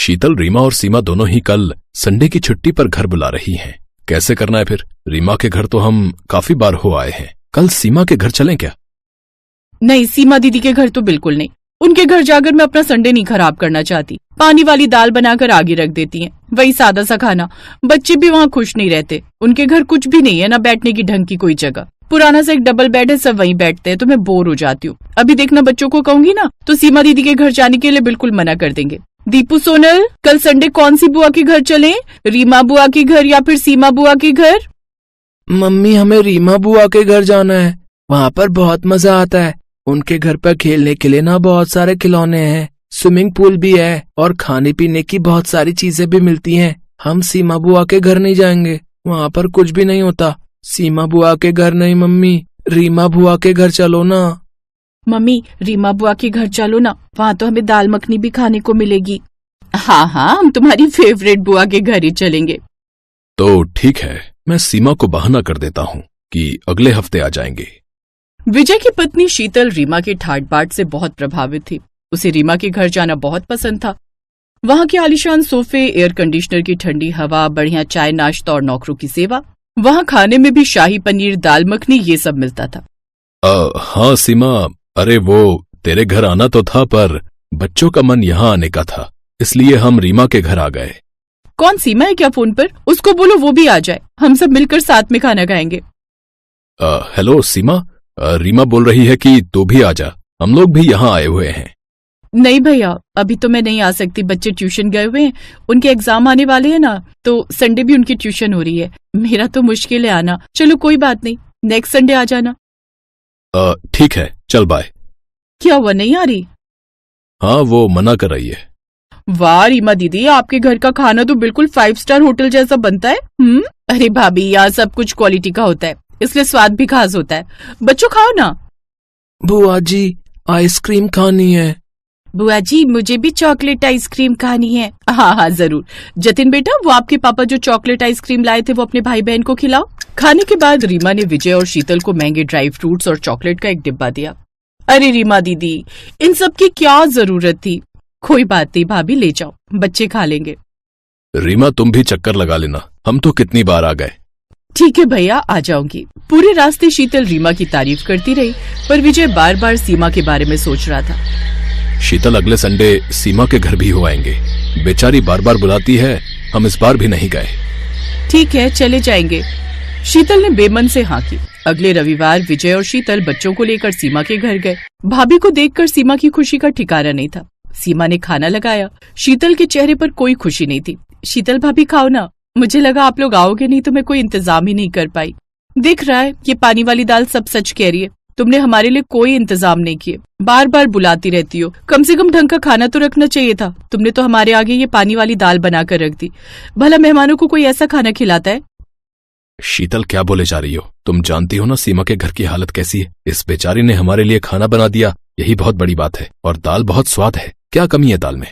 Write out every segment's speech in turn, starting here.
शीतल, रीमा और सीमा दोनों ही कल संडे की छुट्टी पर घर बुला रही हैं। कैसे करना है फिर? रीमा के घर तो हम काफी बार हो आए हैं, कल सीमा के घर चलें क्या? नहीं, सीमा दीदी के घर तो बिल्कुल नहीं। उनके घर जाकर मैं अपना संडे नहीं खराब करना चाहती। पानी वाली दाल बनाकर आगे रख देती हैं, वही सादा सा खाना। बच्चे भी वहाँ खुश नहीं रहते। उनके घर कुछ भी नहीं है, ना बैठने की ढंग की कोई जगह। पुराना सा एक डबल बेड है, सब वहीं बैठते हैं, तो मैं बोर हो जाती हूँ। अभी देखना, बच्चों को कहूंगी ना तो सीमा दीदी के घर जाने के लिए बिल्कुल मना कर देंगे। दीपू, सोनल, कल संडे कौन सी बुआ के घर चलें? रीमा बुआ के घर या फिर सीमा बुआ के घर? मम्मी, हमें रीमा बुआ के घर जाना है। वहाँ पर बहुत मजा आता है। उनके घर पर खेलने के लिए ना बहुत सारे खिलौने हैं, स्विमिंग पूल भी है और खाने पीने की बहुत सारी चीजें भी मिलती हैं। हम सीमा बुआ के घर नहीं जाएंगे, वहाँ पर कुछ भी नहीं होता। सीमा बुआ के घर नहीं मम्मी, रीमा बुआ के घर चलो ना। मम्मी, रीमा बुआ के घर चलो ना, वहाँ तो हमें दाल मखनी भी खाने को मिलेगी। हाँ हाँ, हम तुम्हारी फेवरेट बुआ के घर ही चलेंगे। तो ठीक है, मैं सीमा को बहाना कर देता हूँ कि अगले हफ्ते आ जाएंगे। विजय की पत्नी शीतल रीमा के ठाट बाट से बहुत प्रभावित थी। उसे रीमा के घर जाना बहुत पसंद था। वहाँ के आलीशान सोफे, एयर कंडीशनर की ठंडी हवा, बढ़िया चाय नाश्ता और नौकरों की सेवा। वहाँ खाने में भी शाही पनीर, दाल मखनी, ये सब मिलता था। हाँ सीमा, अरे वो तेरे घर आना तो था, पर बच्चों का मन यहाँ आने का था, इसलिए हम रीमा के घर आ गए। कौन, सीमा है क्या फोन पर? उसको बोलो वो भी आ जाए, हम सब मिलकर साथ में खाना खाएंगे। हेलो सीमा, रीमा बोल रही है कि तू भी आ जा, हम लोग भी यहाँ आए हुए हैं। नहीं भैया, अभी तो मैं नहीं आ सकती, बच्चे ट्यूशन गए हुए हैं, उनके एग्जाम आने वाले हैं ना, तो संडे भी उनकी ट्यूशन हो रही है। मेरा तो मुश्किल है आना। चलो कोई बात नहीं, नेक्स्ट संडे आ जाना। ठीक है, चल बाय। क्या हुआ, नहीं आ रही? हाँ, वो मना कर रही है। वाह रीमा दीदी, आपके घर का खाना तो बिल्कुल 5 स्टार होटल जैसा बनता है। अरे भाभी, यहाँ सब कुछ क्वालिटी का होता है, इसलिए स्वाद भी खास होता है। बच्चों खाओ ना। बुआ जी, आइसक्रीम खानी है। बुआ जी, मुझे भी चॉकलेट आइसक्रीम खानी है। हाँ हाँ जरूर। जतिन बेटा, वो आपके पापा जो चॉकलेट आइसक्रीम लाए थे वो अपने भाई बहन को खिलाओ। खाने के बाद रीमा ने विजय और शीतल को महंगे ड्राई फ्रूट्स और चॉकलेट का एक डिब्बा दिया। अरे रीमा दीदी, इन सब की क्या जरूरत थी? कोई बात नहीं भाभी, ले जाओ, बच्चे खा लेंगे। रीमा, तुम भी चक्कर लगा लेना, हम तो कितनी बार आ गए। ठीक है भैया, आ जाऊंगी। पूरे रास्ते शीतल रीमा की तारीफ करती रही, पर विजय बार बार सीमा के बारे में सोच रहा था। शीतल, अगले संडे सीमा के घर भी हो आएंगे। बेचारी बार बार बुलाती है, हम इस बार भी नहीं गए। ठीक है, चले जाएंगे। शीतल ने बेमन से हाँ की। अगले रविवार विजय और शीतल बच्चों को लेकर सीमा के घर गए। भाभी को देखकर सीमा की खुशी का ठिकाना नहीं था। सीमा ने खाना लगाया, शीतल के चेहरे पर कोई खुशी नहीं थी। शीतल भाभी खाओ ना, मुझे लगा आप लोग आओगे नहीं तो मैं कोई इंतजाम ही नहीं कर पाई। दिख रहा है ये पानी वाली दाल सब सच कह रही है, तुमने हमारे लिए कोई इंतजाम नहीं किए, बार बार बुलाती रहती हो। कम से कम ढंग का खाना तो रखना चाहिए था, तुमने तो हमारे आगे ये पानी वाली दाल बनाकर रख दी। भला मेहमानों को कोई ऐसा खाना खिलाता है? शीतल, क्या बोले जा रही हो? तुम जानती हो ना सीमा के घर की हालत कैसी है। इस बेचारी ने हमारे लिए खाना बना दिया, यही बहुत बड़ी बात है। और दाल बहुत स्वाद है, क्या कमी है दाल में?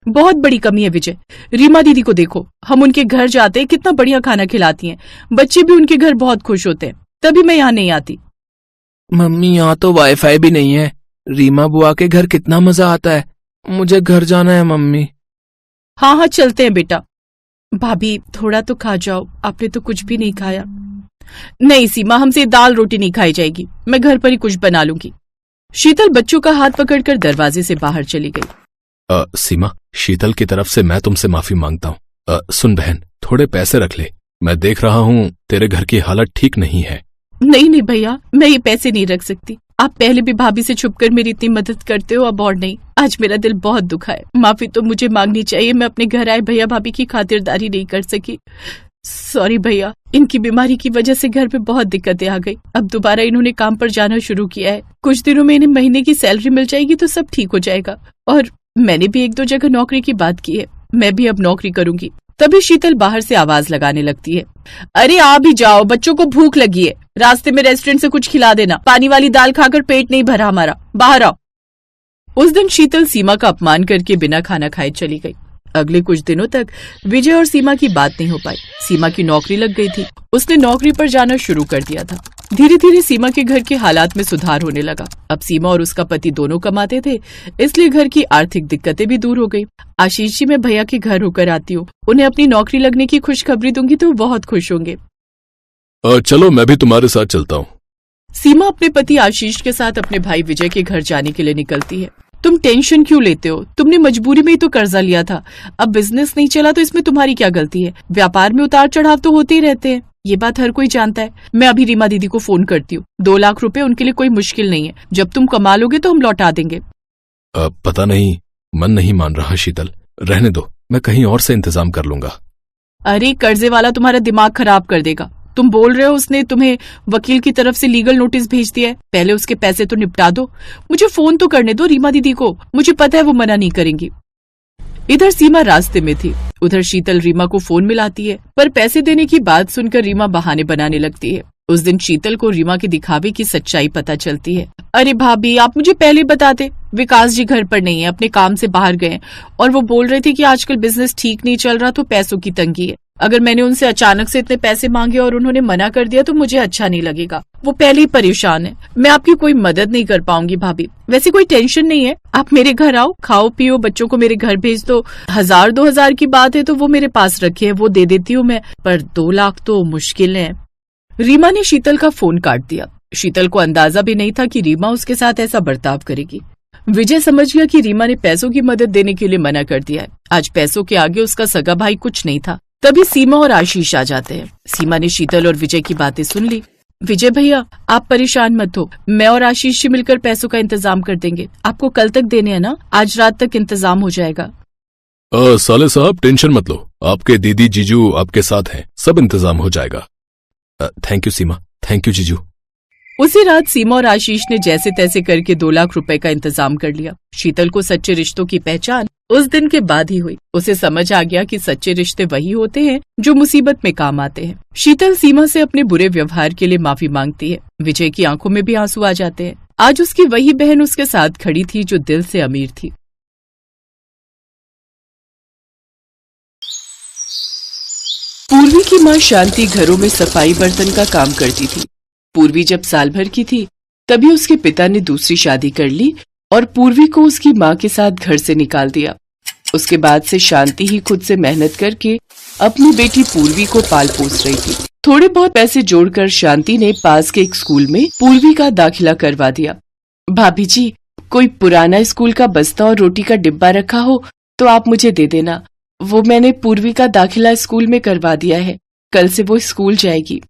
बहुत बड़ी कमी है विजय। रीमा दीदी को देखो, हम उनके घर जाते हैं, कितना बढ़िया खाना खिलाती हैं। बच्चे भी उनके घर बहुत खुश होते हैं, तभी मैं यहाँ नहीं आती। मम्मी, यहाँ तो वाईफाई भी नहीं है। रीमा बुआ के घर कितना मजा आता है, मुझे घर जाना है मम्मी। हाँ हाँ चलते हैं बेटा। भाभी थोड़ा तो खा जाओ, आपने तो कुछ भी नहीं खाया। नहीं सीमा, हमसे दाल रोटी नहीं खाई जाएगी, मैं घर पर ही कुछ बना लूंगी। शीतल बच्चों का हाथ पकड़कर दरवाजे से बाहर चली गई। सीमा, शीतल की तरफ से मैं तुमसे माफी मांगता हूँ। सुन बहन, थोड़े पैसे रख ले, मैं देख रहा हूँ तेरे घर की हालत ठीक नहीं है। नहीं नहीं भैया, मैं ये पैसे नहीं रख सकती। आप पहले भी भाभी से छुपकर मेरी इतनी मदद करते हो, अब और नहीं। आज मेरा दिल बहुत दुखा है, माफी तो मुझे मांगनी चाहिए। मैं अपने घर आए भैया भाभी की खातिरदारी नहीं कर सकी। सॉरी भैया, इनकी बीमारी की वजह से घर पे बहुत दिक्कतें आ गई। अब दोबारा इन्होंने काम पर जाना शुरू किया है। कुछ दिनों में इन्हें महीने की सैलरी मिल जाएगी तो सब ठीक हो जाएगा। और मैंने भी 1-2 जगह नौकरी की बात की है, मैं भी अब नौकरी करूंगी। तभी शीतल बाहर से आवाज लगाने लगती है। अरे आ भी जाओ, बच्चों को भूख लगी है, रास्ते में रेस्टोरेंट से कुछ खिला देना। पानी वाली दाल खाकर पेट नहीं भरा हमारा, बाहर आओ। उस दिन शीतल सीमा का अपमान करके बिना खाना खाए चली गई। अगले कुछ दिनों तक विजय और सीमा की बात नहीं हो पाई। सीमा की नौकरी लग गई थी, उसने नौकरी पर जाना शुरू कर दिया था। धीरे धीरे सीमा के घर के हालात में सुधार होने लगा। अब सीमा और उसका पति दोनों कमाते थे, इसलिए घर की आर्थिक दिक्कतें भी दूर हो गई। आशीष जी, मैं भैया के घर होकर आती हूँ, उन्हें अपनी नौकरी लगने की खुशखबरी दूंगी तो वो बहुत खुश होंगे। चलो, मैं भी तुम्हारे साथ चलता हूँ। सीमा अपने पति आशीष के साथ अपने भाई विजय के घर जाने के लिए निकलती है। तुम टेंशन क्यों लेते हो? तुमने मजबूरी में ही तो कर्जा लिया था। अब बिजनेस नहीं चला तो इसमें तुम्हारी क्या गलती है? व्यापार में उतार चढ़ाव तो होते ही रहते हैं, ये बात हर कोई जानता है। मैं अभी रीमा दीदी को फोन करती हूँ। 2 लाख रुपए उनके लिए कोई मुश्किल नहीं है। जब तुम कमा लोगे तो हम लौटा देंगे। पता नहीं, मन नहीं मान रहा शीतल। रहने दो, मैं कहीं और से इंतजाम कर लूंगा। अरे, कर्जे वाला तुम्हारा दिमाग खराब कर देगा। तुम बोल रहे हो उसने तुम्हें वकील की तरफ से लीगल नोटिस भेज दिया है। पहले उसके पैसे तो निपटा दो। मुझे फोन तो करने दो रीमा दीदी को, मुझे पता है वो मना नहीं करेंगी। इधर सीमा रास्ते में थी, उधर शीतल रीमा को फोन मिलाती है, पर पैसे देने की बात सुनकर रीमा बहाने बनाने लगती है। उस दिन शीतल को रीमा के दिखावे की सच्चाई पता चलती है। अरे भाभी, आप मुझे पहले बताते। विकास जी घर पर नहीं है, अपने काम से बाहर गए, और वो बोल रहे थे कि आजकल बिजनेस ठीक नहीं चल रहा तो पैसों की तंगी है। अगर मैंने उनसे अचानक से इतने पैसे मांगे और उन्होंने मना कर दिया तो मुझे अच्छा नहीं लगेगा। वो पहले ही परेशान है। मैं आपकी कोई मदद नहीं कर पाऊंगी भाभी। वैसे कोई टेंशन नहीं है, आप मेरे घर आओ, खाओ पियो, बच्चों को मेरे घर भेज दो। 1000-2000 की बात है तो वो मेरे पास रखे है, वो दे देती हूँ मैं, पर 2 लाख तो मुश्किल है। रीमा ने शीतल का फोन काट दिया। शीतल को अंदाजा भी नहीं था कि रीमा उसके साथ ऐसा बर्ताव करेगी। विजय समझ गया कि रीमा ने पैसों की मदद देने के लिए मना कर दिया है। आज पैसों के आगे उसका सगा भाई कुछ नहीं था। तभी सीमा और आशीष आ जाते हैं। सीमा ने शीतल और विजय की बातें सुन ली। विजय भैया, आप परेशान मत हो, मैं और आशीष जी मिलकर पैसों का इंतजाम कर देंगे। आपको कल तक देने हैं ना? आज रात तक इंतजाम हो जाएगा। साले साहब, टेंशन मत लो, आपके दीदी जीजू आपके साथ हैं, सब इंतजाम हो जाएगा। Thank you Seema, thank you जीजू। उसी रात सीमा और आशीष ने जैसे तैसे करके 2 लाख रुपए का इंतजाम कर लिया। शीतल को सच्चे रिश्तों की पहचान उस दिन के बाद ही हुई। उसे समझ आ गया कि सच्चे रिश्ते वही होते हैं जो मुसीबत में काम आते हैं। शीतल सीमा से अपने बुरे व्यवहार के लिए माफी मांगती है। विजय की आंखों में भी आंसू आ जाते हैं। आज उसकी वही बहन उसके साथ खड़ी थी जो दिल से अमीर थी। पूर्वी की माँ शांति घरों में सफाई बर्तन का काम करती थी। पूर्वी जब साल भर की थी तभी उसके पिता ने दूसरी शादी कर ली और पूर्वी को उसकी माँ के साथ घर से निकाल दिया। उसके बाद से शांति ही खुद से मेहनत करके अपनी बेटी पूर्वी को पाल पोस रही थी। थोड़े बहुत पैसे जोड़कर शांति ने पास के एक स्कूल में पूर्वी का दाखिला करवा दिया। भाभी जी, कोई पुराना स्कूल का बस्ता और रोटी का डिब्बा रखा हो तो आप मुझे दे देना। वो मैंने पूर्वी का दाखिला स्कूल में करवा दिया है, कल से वो स्कूल जाएगी।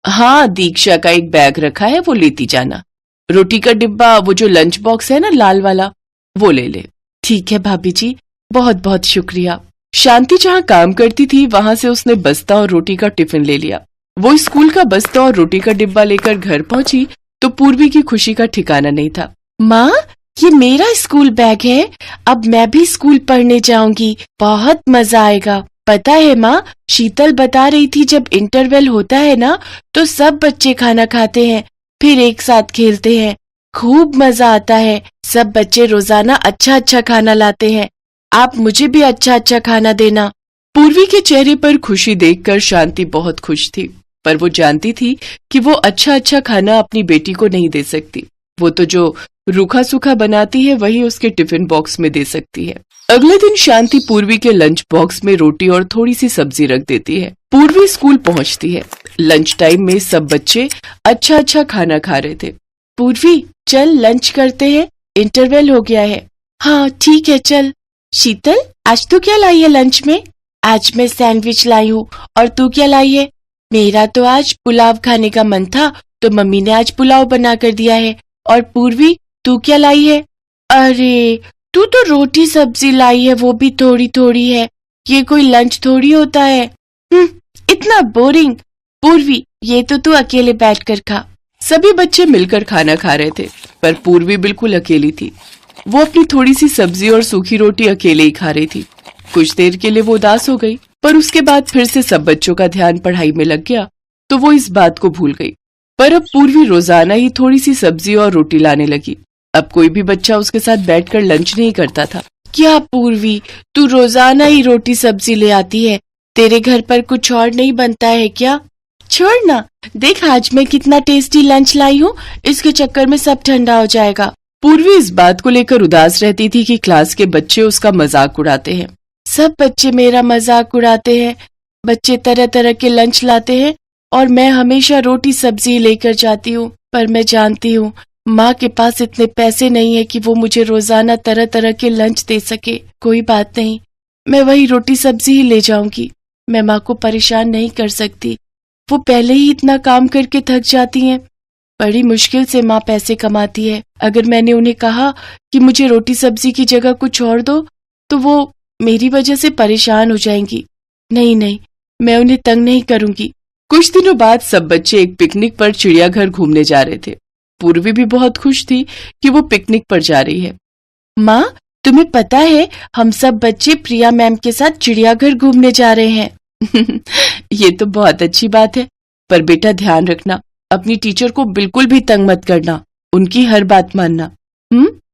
हाँ, दीक्षा का एक बैग रखा है, वो लेती जाना। रोटी का डिब्बा, वो जो लंच बॉक्स है ना लाल वाला, वो ले ले। ठीक है भाभी जी, बहुत बहुत शुक्रिया। शांति जहाँ काम करती थी वहां से उसने बस्ता और रोटी का टिफिन ले लिया। वो स्कूल का बस्ता और रोटी का डिब्बा लेकर घर पहुंची तो पूर्वी की खुशी का ठिकाना नहीं था। माँ, ये मेरा स्कूल बैग है, अब मैं भी स्कूल पढ़ने जाऊंगी, बहुत मजा आएगा। पता है माँ, शीतल बता रही थी जब इंटरवल होता है ना तो सब बच्चे खाना खाते हैं, फिर एक साथ खेलते हैं, खूब मजा आता है। सब बच्चे रोजाना अच्छा अच्छा खाना लाते हैं, आप मुझे भी अच्छा अच्छा खाना देना। पूर्वी के चेहरे पर खुशी देखकर शांति बहुत खुश थी, पर वो जानती थी कि वो अच्छा अच्छा खाना अपनी बेटी को नहीं दे सकती। वो तो जो रूखा सूखा बनाती है वही उसके टिफिन बॉक्स में दे सकती है। अगले दिन शांति पूर्वी के लंच बॉक्स में रोटी और थोड़ी सी सब्जी रख देती है। पूर्वी स्कूल पहुंचती है। लंच टाइम में सब बच्चे अच्छा अच्छा खाना खा रहे थे। पूर्वी, चल लंच करते हैं, इंटरवल हो गया है। हाँ ठीक है, चल। शीतल, आज तू क्या लाई है लंच में? आज मैं सैंडविच लाई हूँ, और तू क्या लाई है? मेरा तो आज पुलाव खाने का मन था तो मम्मी ने आज पुलाव बना कर दिया है। और पूर्वी, तू क्या लाई है? अरे, तू तो रोटी सब्जी लाई है, वो भी थोड़ी थोड़ी है, ये कोई लंच थोड़ी होता है। इतना बोरिंग। पूर्वी, ये तो तू अकेले बैठकर खा। सभी बच्चे मिलकर खाना खा रहे थे, पर पूर्वी बिल्कुल अकेली थी। वो अपनी थोड़ी सी सब्जी और सूखी रोटी अकेले ही खा रही थी। कुछ देर के लिए वो उदास हो गई, पर उसके बाद फिर से सब बच्चों का ध्यान पढ़ाई में लग गया तो वो इस बात को भूल गई। पर अब पूर्वी रोजाना ही थोड़ी सी सब्जी और रोटी लाने लगी। अब कोई भी बच्चा उसके साथ बैठकर लंच नहीं करता था। क्या पूर्वी, तू रोजाना ही रोटी सब्जी ले आती है? तेरे घर पर कुछ और नहीं बनता है क्या? छोड़ ना, देख आज मैं कितना टेस्टी लंच लाई हूँ, इसके चक्कर में सब ठंडा हो जाएगा। पूर्वी इस बात को लेकर उदास रहती थी कि क्लास के बच्चे उसका मजाक उड़ाते हैं। सब बच्चे मेरा मजाक उड़ाते हैं, बच्चे तरह तरह के लंच लाते हैं और मैं हमेशा रोटी सब्जी लेकर जाती हूँ, पर मैं जानती हूँ माँ के पास इतने पैसे नहीं है कि वो मुझे रोजाना तरह तरह के लंच दे सके। कोई बात नहीं, मैं वही रोटी सब्जी ही ले जाऊंगी। मैं माँ को परेशान नहीं कर सकती, वो पहले ही इतना काम करके थक जाती हैं। बड़ी मुश्किल से माँ पैसे कमाती है। अगर मैंने उन्हें कहा कि मुझे रोटी सब्जी की जगह कुछ और दो तो वो मेरी वजह से परेशान हो जाएंगी। नहीं नहीं, मैं उन्हें तंग नहीं करूंगी। कुछ दिनों बाद सब बच्चे एक पिकनिक पर चिड़ियाघर घूमने जा रहे थे। पूर्वी भी बहुत खुश थी कि वो पिकनिक पर जा रही है। माँ, तुम्हें पता है हम सब बच्चे प्रिया मैम के साथ चिड़ियाघर घूमने जा रहे हैं। ये तो बहुत अच्छी बात है, पर बेटा ध्यान रखना, अपनी टीचर को बिल्कुल भी तंग मत करना, उनकी हर बात मानना।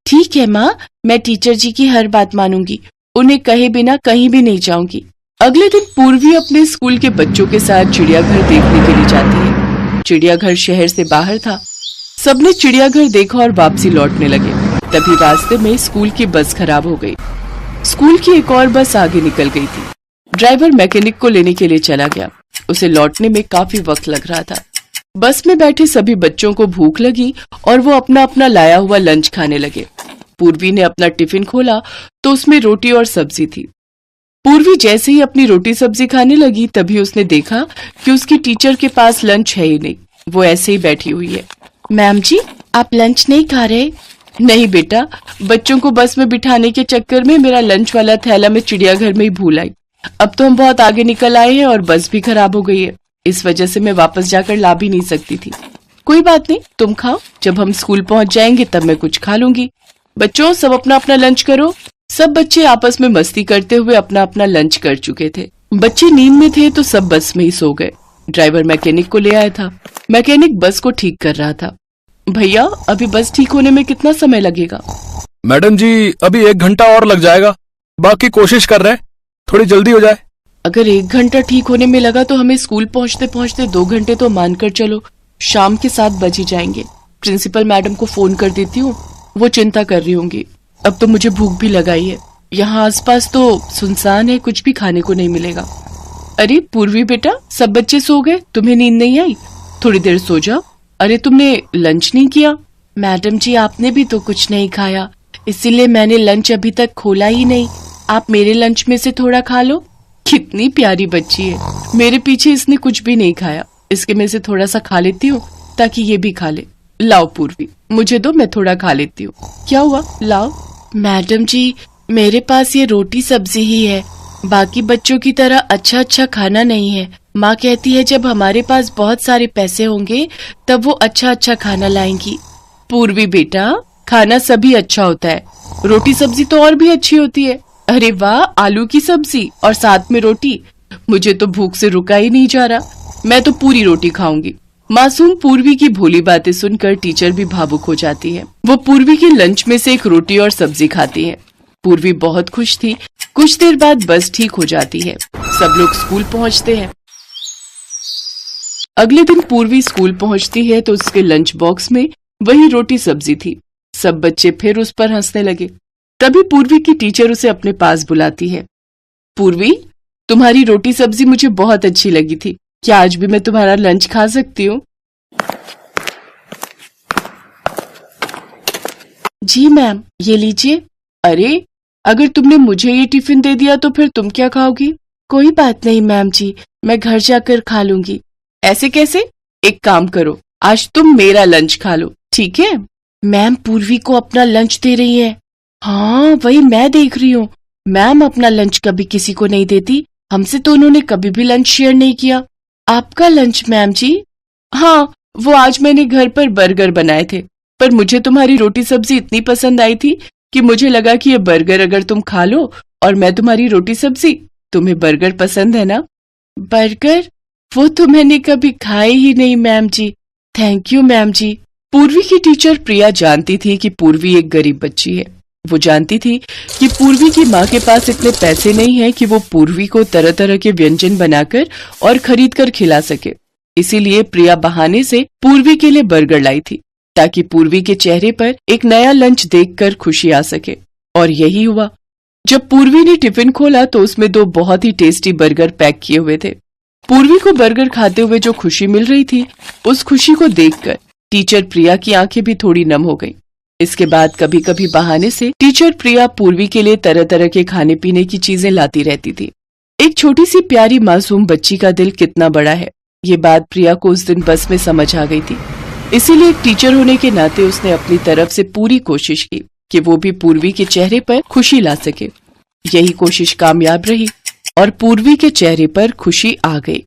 ठीक है माँ, मैं टीचर जी की हर बात मानूंगी, उन्हें कहे बिना कहीं भी नहीं जाऊंगी। अगले दिन पूर्वी अपने स्कूल के बच्चों के साथ चिड़ियाघर देखने के लिए जाती है। चिड़ियाघर शहर से बाहर था। सबने चिड़ियाघर देखा और वापसी लौटने लगे। तभी रास्ते में स्कूल की बस खराब हो गई। स्कूल की एक और बस आगे निकल गई थी। ड्राइवर मैकेनिक को लेने के लिए चला गया। उसे लौटने में काफी वक्त लग रहा था। बस में बैठे सभी बच्चों को भूख लगी और वो अपना अपना लाया हुआ लंच खाने लगे। पूर्वी ने अपना टिफिन खोला तो उसमें रोटी और सब्जी थी। पूर्वी जैसे ही अपनी रोटी सब्जी खाने लगी तभी उसने देखा कि उसकी टीचर के पास लंच है ही नहीं, वो ऐसे ही बैठी हुई है। मैम जी, आप लंच नहीं खा रहे? नहीं बेटा, बच्चों को बस में बिठाने के चक्कर में मेरा लंच वाला थैला मैं चिड़ियाघर में ही भूल आई। अब तो हम बहुत आगे निकल आए हैं और बस भी खराब हो गई है, इस वजह से मैं वापस जाकर ला भी नहीं सकती थी। कोई बात नहीं, तुम खाओ, जब हम स्कूल पहुंच जाएंगे तब मैं कुछ खा लूंगी। बच्चों, सब अपना अपना लंच करो। सब बच्चे आपस में मस्ती करते हुए अपना अपना लंच कर चुके थे। बच्चे नींद में थे तो सब बस में ही सो गए। ड्राइवर मैकेनिक को ले आया था। मैकेनिक बस को ठीक कर रहा था। भैया, अभी बस ठीक होने में कितना समय लगेगा? मैडम जी, अभी 1 घंटा और लग जाएगा, बाकी कोशिश कर रहे हैं थोड़ी जल्दी हो जाए। अगर 1 घंटा ठीक होने में लगा तो हमें स्कूल पहुंचते पहुंचते 2 घंटे तो मानकर चलो, शाम के 7 बज ही जाएंगे। प्रिंसिपल मैडम को फोन कर देती हूँ, वो चिंता कर रही होंगी। अब तो मुझे भूख भी लगाई है। यहाँ आसपास तो सुनसान है, कुछ भी खाने को नहीं मिलेगा। अरे पूर्वी बेटा, सब बच्चे सो गए, तुम्हें नींद नहीं आई? थोड़ी देर सो जाओ। अरे तुमने लंच नहीं किया? मैडम जी, आपने भी तो कुछ नहीं खाया, इसीलिए मैंने लंच अभी तक खोला ही नहीं। आप मेरे लंच में से थोड़ा खा लो। कितनी प्यारी बच्ची है, मेरे पीछे इसने कुछ भी नहीं खाया। इसके में से थोड़ा सा खा लेती हूँ ताकि ये भी खा ले। लाओ पूर्वी, मुझे दो, मैं थोड़ा खा लेती हूँ। क्या हुआ, लाओ। मैडम जी, मेरे पास ये रोटी सब्जी ही है, बाकी बच्चों की तरह अच्छा अच्छा खाना नहीं है। माँ कहती है जब हमारे पास बहुत सारे पैसे होंगे तब वो अच्छा अच्छा खाना लाएंगी। पूर्वी बेटा, खाना सभी अच्छा होता है, रोटी सब्जी तो और भी अच्छी होती है। अरे वाह, आलू की सब्जी और साथ में रोटी, मुझे तो भूख से रुका ही नहीं जा रहा। मैं तो पूरी रोटी खाऊंगी। मासूम पूर्वी की भोली बातें सुनकर टीचर भी भावुक हो जाती है। वो पूर्वी के लंच में से एक रोटी और सब्जी खाती है। पूर्वी बहुत खुश थी। कुछ देर बाद बस ठीक हो जाती है। सब लोग स्कूल पहुंचते हैं। अगले दिन पूर्वी स्कूल पहुंचती है तो उसके लंच बॉक्स में वही रोटी सब्जी थी। सब बच्चे फिर उस पर हंसने लगे। तभी पूर्वी की टीचर उसे अपने पास बुलाती है। पूर्वी, तुम्हारी रोटी सब्जी मुझे बहुत अच्छी लगी थी, क्या आज भी मैं तुम्हारा लंच खा सकती हूँ? जी मैम, ये लीजिए। अरे, अगर तुमने मुझे ये टिफिन दे दिया तो फिर तुम क्या खाओगी? कोई बात नहीं मैम जी, मैं घर जाकर खा लूंगी। ऐसे कैसे? एक काम करो, आज तुम मेरा लंच खा लो, ठीक है? मैम पूर्वी को अपना लंच दे रही है। हाँ, वही मैं देख रही हूँ। मैम अपना लंच कभी किसी को नहीं देती, हमसे तो उन्होंने कभी भी लंच शेयर नहीं किया। आपका लंच मैम जी? हाँ, वो आज मैंने घर पर बर्गर बनाए थे, पर मुझे तुम्हारी रोटी सब्जी इतनी पसंद आई थी कि मुझे लगा कि ये बर्गर अगर तुम खा लो और मैं तुम्हारी रोटी सब्जी, तुम्हें बर्गर पसंद है ना? बर्गर? वो तो मैंने कभी खाए ही नहीं ma'am ji. Thank you ma'am ji. Purvi की टीचर प्रिया जानती थी कि पूर्वी एक गरीब बच्ची है। वो जानती थी कि पूर्वी की माँ के पास इतने पैसे नहीं हैं कि वो पूर्वी को तरह तरह के व्यंजन बनाकर और खरीद कर खिला सके। इसीलिए प्रिया बहाने से पूर्वी के लिए बर्गर लाई थी ताकि पूर्वी के चेहरे पर एक नया लंच देखकर खुशी आ सके। और यही हुआ। जब पूर्वी ने टिफिन खोला तो उसमें 2 बहुत ही टेस्टी बर्गर पैक किए हुए थे। पूर्वी को बर्गर खाते हुए जो खुशी मिल रही थी, उस खुशी को देखकर टीचर प्रिया की आंखें भी थोड़ी नम हो गईं। इसके बाद कभी कभी बहाने से टीचर प्रिया पूर्वी के लिए तरह तरह के खाने पीने की चीजें लाती रहती थी। एक छोटी सी प्यारी मासूम बच्ची का दिल कितना बड़ा है, ये बात प्रिया को उस दिन बस में समझ आ गई थी। इसीलिए एक टीचर होने के नाते उसने अपनी तरफ से पूरी कोशिश की कि वो भी पूर्वी के चेहरे पर खुशी ला सके। यही कोशिश कामयाब रही और पूर्वी के चेहरे पर खुशी आ गई।